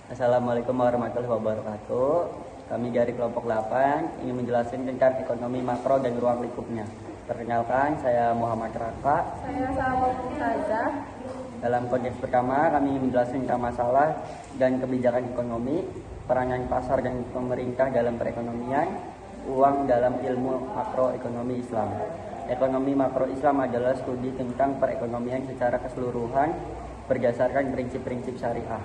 Assalamualaikum warahmatullahi wabarakatuh. Kami dari kelompok 8 ingin menjelaskan tentang ekonomi makro dan ruang lingkupnya. Perkenalkan, saya Muhammad Raka. Saya Salma Mumtazah. Dalam konteks pertama, kami ingin menjelaskan tentang masalah dan kebijakan ekonomi, peranan pasar dan pemerintah dalam perekonomian, uang dalam ilmu makroekonomi Islam. Ekonomi makro Islam adalah studi tentang perekonomian secara keseluruhan berdasarkan prinsip-prinsip syariah.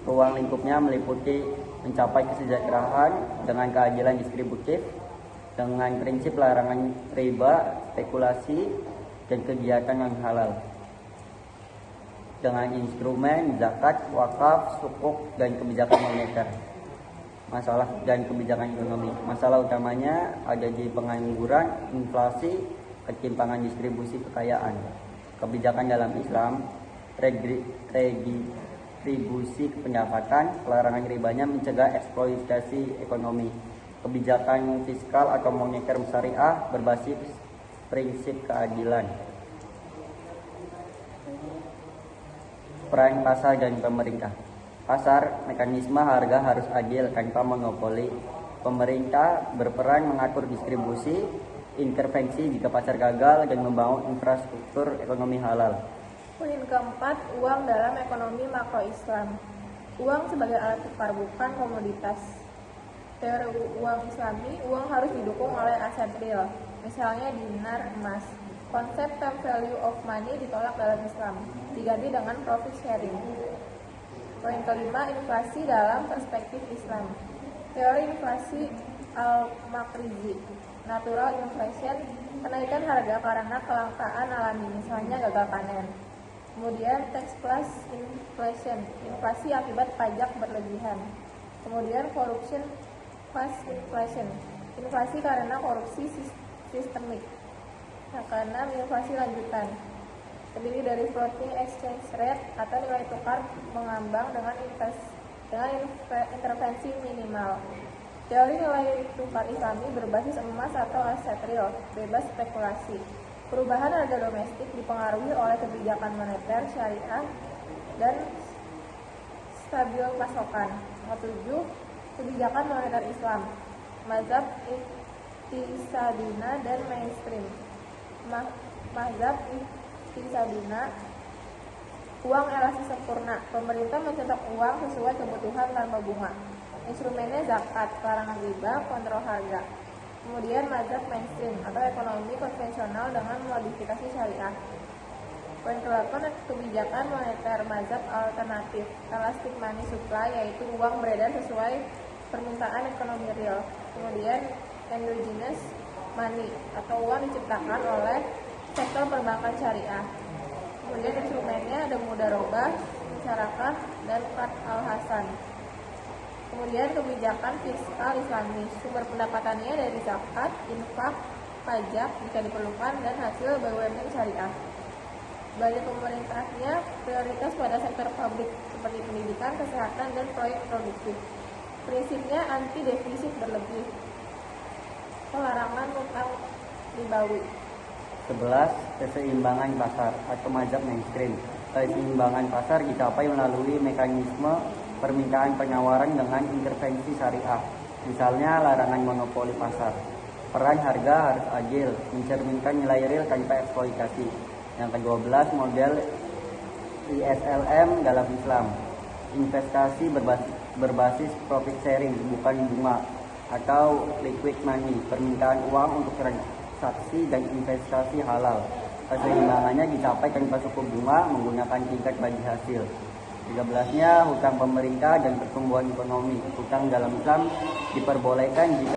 Ruang lingkupnya meliputi mencapai kesejahteraan dengan keadilan distributif, dengan prinsip larangan riba, spekulasi, dan kegiatan yang halal, dengan instrumen zakat, wakaf, sukuk, dan kebijakan moneter. Masalah dan kebijakan ekonomi. Masalah utamanya ada di pengangguran, inflasi, ketimpangan distribusi kekayaan. Kebijakan dalam Islam, redistribusi pendapatan, pelarangan ribanya mencegah eksploitasi ekonomi. Kebijakan fiskal atau moneter syariah berbasis prinsip keadilan. Peran pasar dan pemerintah. Pasar, mekanisme harga harus adil tanpa monopoli. Pemerintah berperan mengatur distribusi, intervensi jika pasar gagal, dan membangun infrastruktur ekonomi halal. Poin keempat, uang dalam ekonomi makro Islam. Uang sebagai alat tukar, bukan komoditas. Teori uang Islami, uang harus didukung oleh aset real, misalnya dinar, emas. Konsep time value of money ditolak dalam Islam, diganti dengan profit sharing. Poin kelima, inflasi dalam perspektif Islam. Teori inflasi Al-Makrizi, natural inflation, kenaikan harga karena kelangkaan alami, misalnya gagal panen. Kemudian tax plus inflation, inflasi akibat pajak berlebihan. Kemudian corruption plus inflation, inflasi karena korupsi sistemik. Karena inflasi lanjutan, terdiri dari floating exchange rate atau nilai tukar mengambang dengan intervensi minimal. Teori nilai tukar Islami berbasis emas atau aset real, bebas spekulasi. Perubahan harga domestik dipengaruhi oleh kebijakan moneter syariah dan stabil pasokan. 7. Kebijakan moneter Islam, mazhab iktisadina dan mainstream. Mazhab iktisadina, uang elastisi sempurna. Pemerintah mencetak uang sesuai kebutuhan tanpa bunga. Instrumennya zakat, larangan riba, kontrol harga. Kemudian mazhab mainstream atau ekonomi konvensional dengan modifikasi syariah. Poin ke-8, kebijakan moneter mazhab alternatif, elastic money supply, yaitu uang beredar sesuai permintaan ekonomi real. Kemudian endogenous money atau uang diciptakan oleh sektor perbankan syariah. Kemudian instrumennya ada mudarobah, musyarakah, dan qard al-hasan. Kemudian kebijakan fiskal Islami, sumber pendapatannya dari zakat, infak, pajak jika diperlukan, dan hasil BUMN syariah. Budget pemerintahnya prioritas pada sektor publik seperti pendidikan, kesehatan, dan proyek produktif. Prinsipnya anti defisit berlebih, pelarangan utang ribawi. 11. Keseimbangan pasar atau mazhab mainstream. Keseimbangan pasar dicapai melalui mekanisme permintaan penawaran dengan intervensi syariah, misalnya larangan monopoli pasar. Peran harga harus adil, mencerminkan nilai real tanpa eksploitasi. Yang ke-12, model ISLM dalam Islam. Investasi berbasis profit sharing, bukan bunga, atau liquid money, permintaan uang untuk transaksi dan investasi halal. Keseimbangannya dicapai tanpa suku bunga, menggunakan tingkat bagi hasil. 13-nya hutang pemerintah dan pertumbuhan ekonomi. Hutang dalam Islam diperbolehkan jika